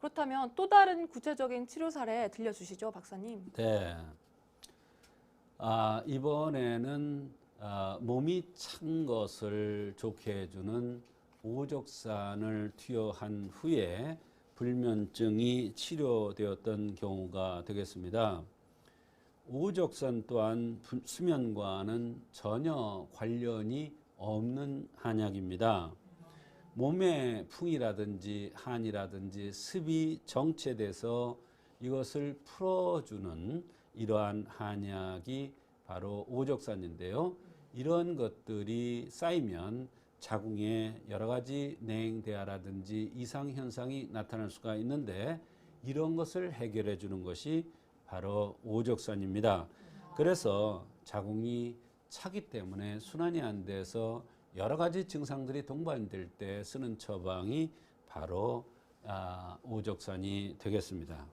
그렇다면 또 다른 구체적인 치료 사례 들려주시죠, 박사님. 네. 이번에는 몸이 찬 것을 좋게 해주는 오적산을 투여한 후에 불면증이 치료되었던 경우가 되겠습니다. 오적산 또한 수면과는 전혀 관련이 없는 한약입니다. 몸의 풍이라든지 한이라든지 습이 정체돼서 이것을 풀어주는 이러한 한약이 바로 오적산인데요. 이런 것들이 쌓이면 자궁에 여러 가지 내행대화라든지 이상현상이 나타날 수가 있는데 이런 것을 해결해 주는 것이 바로 오적산입니다. 그래서 자궁이 차기 때문에 순환이 안 돼서 여러 가지 증상들이 동반될 때 쓰는 처방이 바로 오적산이 되겠습니다.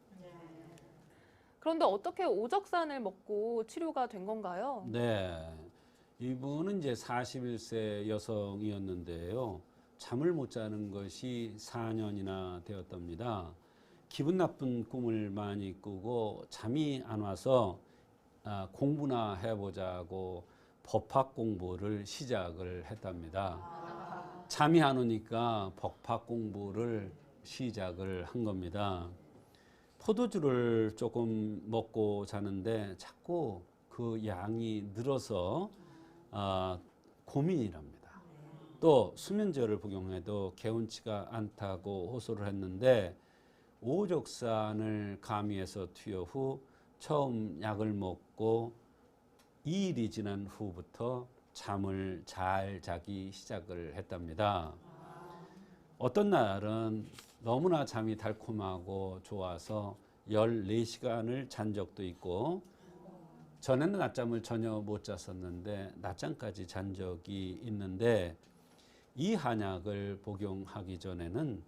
그런데 어떻게 오적산을 먹고 치료가 된 건가요? 네. 이분은 이제 41세 여성이었는데요. 잠을 못 자는 것이 4년이나 되었답니다. 기분 나쁜 꿈을 많이 꾸고 잠이 안 와서 공부나 해보자고 법학 공부를 시작을 했답니다. 잠이 안 오니까 법학 공부를 시작을 한 겁니다. 포도주를 조금 먹고 자는데 자꾸 그 양이 늘어서 고민이랍니다. 또 수면제를 복용해도 개운치가 않다고 호소를 했는데 오적산을 가미해서 투여 후 처음 약을 먹고 2일이 지난 후부터 잠을 잘 자기 시작을 했답니다. 어떤 날은 너무나 잠이 달콤하고 좋아서 14시간을 잔 적도 있고 전에는 낮잠을 전혀 못 잤었는데 낮잠까지 잔 적이 있는데 이 한약을 복용하기 전에는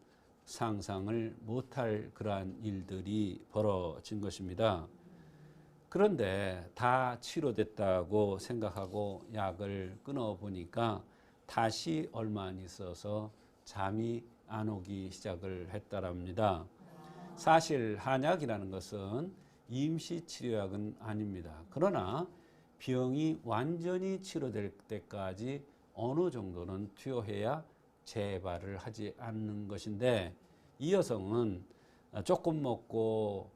상상을 못할 그러한 일들이 벌어진 것입니다. 그런데 다 치료됐다고 생각하고 약을 끊어보니까 다시 얼마 안 있어서 잠이 안 오기 시작을 했다랍니다. 사실 한약이라는 것은 임시치료약은 아닙니다. 그러나 병이 완전히 치료될 때까지 어느 정도는 투여해야 재발을 하지 않는 것인데 이 여성은 조금 먹고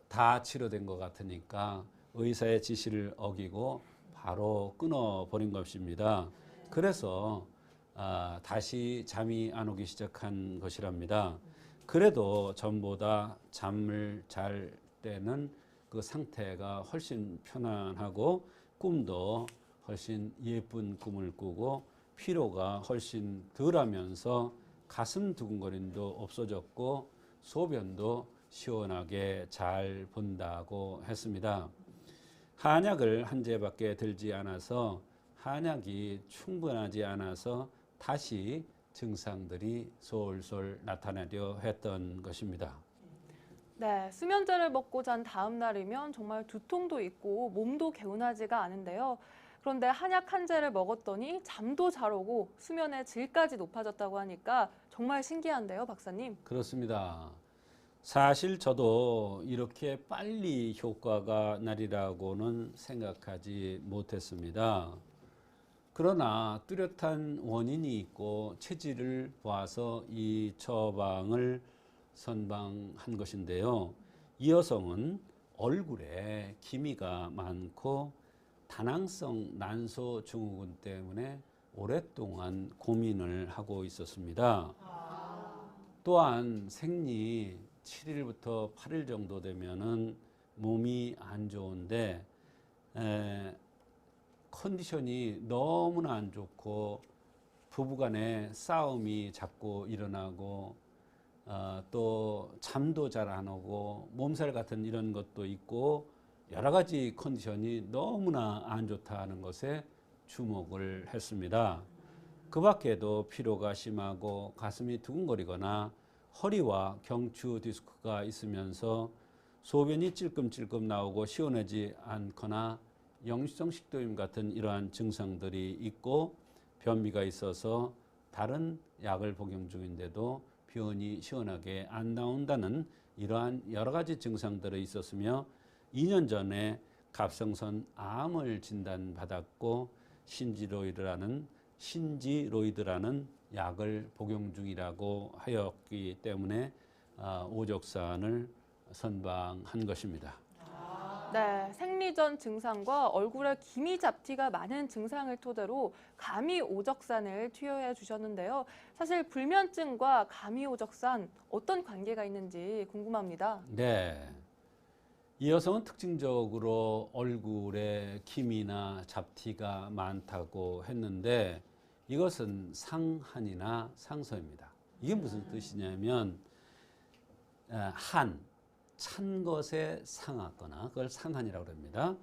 다 치료된 것 같으니까 의사의 지시를 어기고 바로 끊어버린 것입니다. 그래서 다시 잠이 안 오기 시작한 것이랍니다. 그래도 전보다 잠을 잘 때는 그 상태가 훨씬 편안하고 꿈도 훨씬 예쁜 꿈을 꾸고 피로가 훨씬 덜하면서 가슴 두근거림도 없어졌고 소변도 시원하게 잘 본다고 했습니다. 한약을 한 제밖에 들지 않아서 한약이 충분하지 않아서 다시 증상들이 솔솔 나타나려 했던 것입니다. 네, 수면제를 먹고 잔 다음 날이면 정말 두통도 있고 몸도 개운하지가 않은데요. 그런데 한약 한 제를 먹었더니 잠도 잘 오고 수면의 질까지 높아졌다고 하니까 정말 신기한데요, 박사님. 그렇습니다. 사실 저도 이렇게 빨리 효과가 나리라고는 생각하지 못했습니다. 그러나 뚜렷한 원인이 있고 체질을 봐서 이 처방을 선방한 것인데요. 이 여성은 얼굴에 기미가 많고 다낭성 난소 증후군 때문에 오랫동안 고민을 하고 있었습니다. 또한 생리 7일부터 8일 정도 되면은 몸이 안 좋은데 컨디션이 너무나 안 좋고 부부간에 싸움이 자꾸 일어나고 또 잠도 잘 안 오고 몸살 같은 이런 것도 있고 여러 가지 컨디션이 너무나 안 좋다는 것에 주목을 했습니다. 그 밖에도 피로가 심하고 가슴이 두근거리거나 허리와 경추 디스크가 있으면서 소변이 찔끔찔끔 나오고 시원하지 않거나 역류성 식도염 같은 이러한 증상들이 있고 변비가 있어서 다른 약을 복용 중인데도 변이 시원하게 안 나온다는 이러한 여러 가지 증상들이 있었으며 2년 전에 갑상선 암을 진단받았고 신지로이드라는 약을 복용 중이라고 하였기 때문에 오족산을 선방한 것입니다. 네, 생리전 증상과 얼굴에 기미 잡티가 많은 증상을 토대로 감이오적산을 투여해 주셨는데요. 사실 불면증과 감이오적산 어떤 관계가 있는지 궁금합니다. 네. 이 여성은 특징적으로 얼굴에 기미나 잡티가 많다고 했는데 이것은 상한이나 상서입니다. 이게 무슨 뜻이냐면 찬 것에 상하거나 그걸 상한이라고 합니다.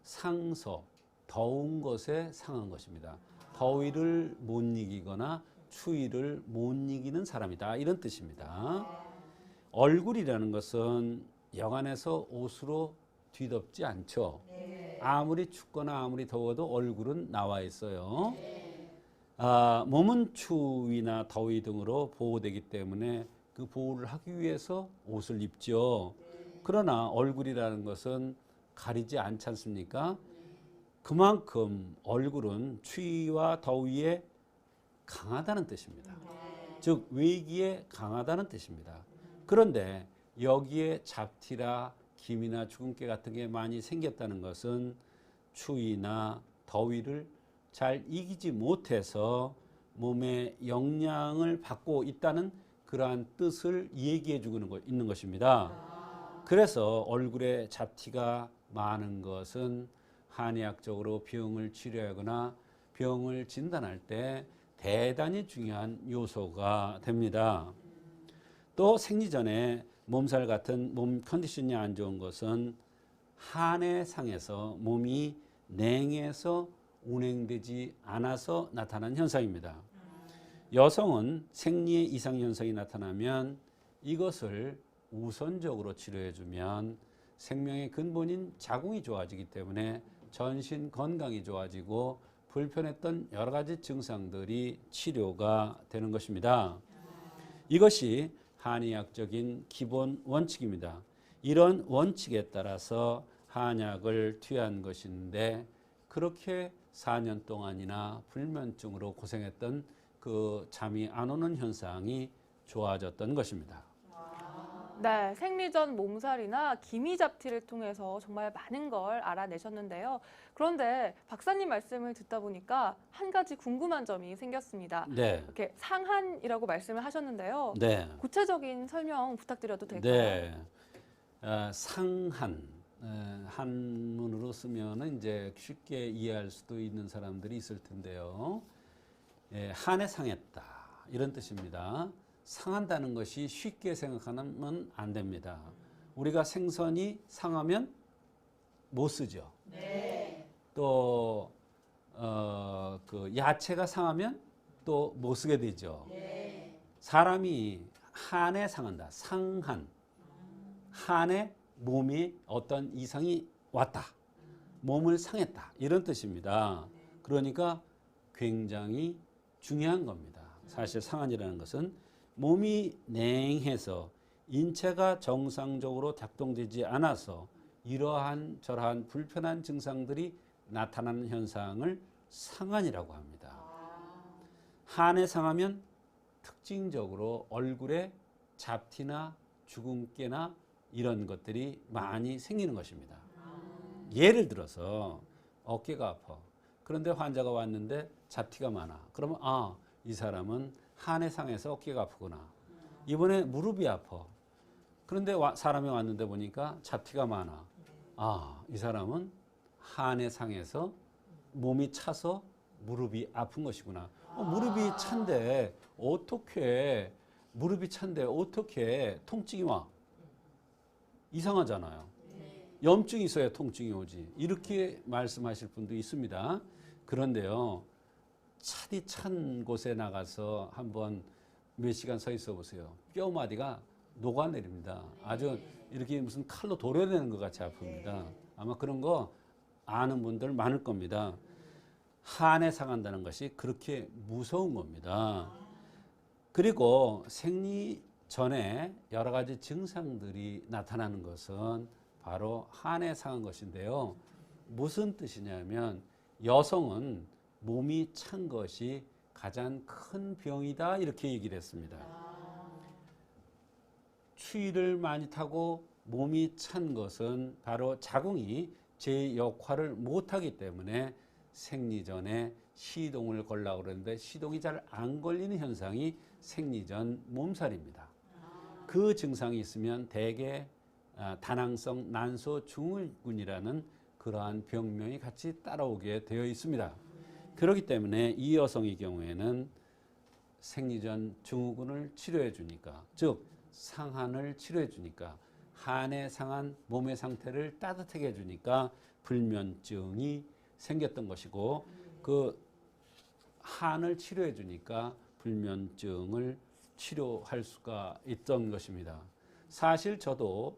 상서, 더운 것에 상한 것입니다. 더위를 못 이기거나 추위를 못 이기는 사람이다. 이런 뜻입니다. 얼굴이라는 것은 여간에서 옷으로 뒤덮지 않죠. 아무리 춥거나 아무리 더워도 얼굴은 나와 있어요. 몸은 추위나 더위 등으로 보호되기 때문에 그 보호를 하기 위해서 옷을 입죠. 그러나 얼굴이라는 것은 가리지 않지 않습니까? 그만큼 얼굴은 추위와 더위에 강하다는 뜻입니다. 즉 외기에 강하다는 뜻입니다. 그런데 여기에 잡티라 기미나 주근깨 같은 게 많이 생겼다는 것은 추위나 더위를 잘 이기지 못해서 몸에 영향을 받고 있다는 그러한 뜻을 얘기해 주고 있는 것입니다. 그래서 얼굴에 잡티가 많은 것은 한의학적으로 병을 치료하거나 병을 진단할 때 대단히 중요한 요소가 됩니다. 또 생리 전에 몸살 같은 몸 컨디션이 안 좋은 것은 한해상에서 몸이 냉해서 운행되지 않아서 나타난 현상입니다. 여성은 생리에 이상 현상이 나타나면 이것을 우선적으로 치료해주면 생명의 근본인 자궁이 좋아지기 때문에 전신 건강이 좋아지고 불편했던 여러 가지 증상들이 치료가 되는 것입니다. 이것이 한의학적인 기본 원칙입니다. 이런 원칙에 따라서 한약을 투여한 것인데 그렇게 4년 동안이나 불면증으로 고생했던 그 잠이 안 오는 현상이 좋아졌던 것입니다. 네, 생리전 몸살이나 기미 잡티를 통해서 정말 많은 걸 알아내셨는데요. 그런데 박사님 말씀을 듣다 보니까 한 가지 궁금한 점이 생겼습니다. 네. 이렇게 상한이라고 말씀을 하셨는데요. 네. 구체적인 설명 부탁드려도 될까요? 네. 상한 한문으로 쓰면은 이제 쉽게 이해할 수도 있는 사람들이 있을 텐데요. 한에 상했다 이런 뜻입니다. 상한다는 것이 쉽게 생각하면 안 됩니다. 우리가 생선이 상하면 못 쓰죠. 네. 또 그 야채가 상하면 또 못 쓰게 되죠. 네. 사람이 한에 상한다. 상한. 한에 몸이 어떤 이상이 왔다. 몸을 상했다. 이런 뜻입니다. 그러니까 굉장히 중요한 겁니다. 사실 상한이라는 것은 몸이 냉해서 인체가 정상적으로 작동되지 않아서 이러한 저러한 불편한 증상들이 나타나는 현상을 상한이라고 합니다. 한에 상하면 특징적으로 얼굴에 잡티나 주근깨나 이런 것들이 많이 생기는 것입니다. 예를 들어서 어깨가 아파. 그런데 환자가 왔는데 잡티가 많아. 그러면 이 사람은 한해 상해서 어깨가 아프구나. 이번에 무릎이 아파. 그런데 사람이 왔는데 보니까 잡티가 많아. 이 사람은 한해 상해서 몸이 차서 무릎이 아픈 것이구나. 무릎이 찬데 어떻게 통증이 와? 이상하잖아요. 염증이 있어야 통증이 오지. 이렇게 말씀하실 분도 있습니다. 그런데요. 차디 찬 곳에 나가서 한번 몇 시간 서 있어 보세요. 뼈마디가 녹아내립니다. 아주 이렇게 무슨 칼로 도려내는 것 같이 아픕니다. 아마 그런 거 아는 분들 많을 겁니다. 한에 상한다는 것이 그렇게 무서운 겁니다. 그리고 생리 전에 여러 가지 증상들이 나타나는 것은 바로 한에 상한 것인데요. 무슨 뜻이냐면 여성은 몸이 찬 것이 가장 큰 병이다 이렇게 얘기를 했습니다. 추위를 많이 타고 몸이 찬 것은 바로 자궁이 제 역할을 못하기 때문에 생리전에 시동을 걸려고 그러는데 시동이 잘 안 걸리는 현상이 생리전 몸살입니다. 그 증상이 있으면 대개 다낭성 난소 증후군이라는 그러한 병명이 같이 따라오게 되어 있습니다. 그렇기 때문에 이 여성의 경우에는 생리전 증후군을 치료해 주니까, 즉 상한을 치료해 주니까, 한의 상한 몸의 상태를 따뜻하게 해주니까 불면증이 생겼던 것이고, 그 한을 치료해 주니까 불면증을 치료할 수가 있던 것입니다. 사실 저도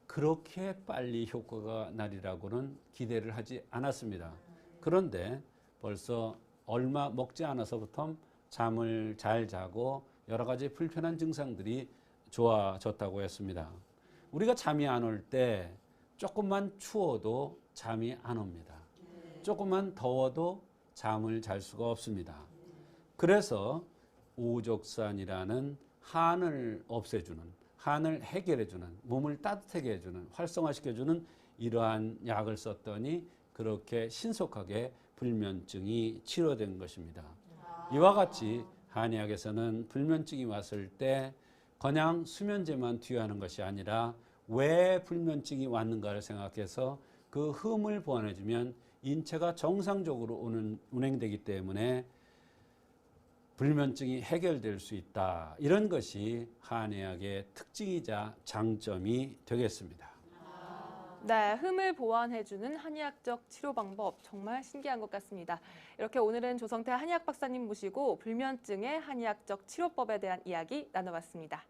그렇게 빨리 효과가 나리라고는 기대를 하지 않았습니다. 그런데 벌써 얼마 먹지 않아서부터 잠을 잘 자고 여러 가지 불편한 증상들이 좋아졌다고 했습니다. 우리가 잠이 안 올 때 조금만 추워도 잠이 안 옵니다. 조금만 더워도 잠을 잘 수가 없습니다. 그래서 오족산이라는 한을 없애주는, 한을 해결해주는, 몸을 따뜻하게 해주는, 활성화시켜주는 이러한 약을 썼더니 그렇게 신속하게 불면증이 치료된 것입니다. 이와 같이 한의학에서는 불면증이 왔을 때 그냥 수면제만 투여하는 것이 아니라 왜 불면증이 왔는가를 생각해서 그 흠을 보완해주면 인체가 정상적으로 운행되기 때문에 불면증이 해결될 수 있다. 이런 것이 한의학의 특징이자 장점이 되겠습니다. 네, 흠을 보완해주는 한의학적 치료 방법 정말 신기한 것 같습니다. 이렇게 오늘은 조성태 한의학 박사님 모시고 불면증의 한의학적 치료법에 대한 이야기 나눠봤습니다.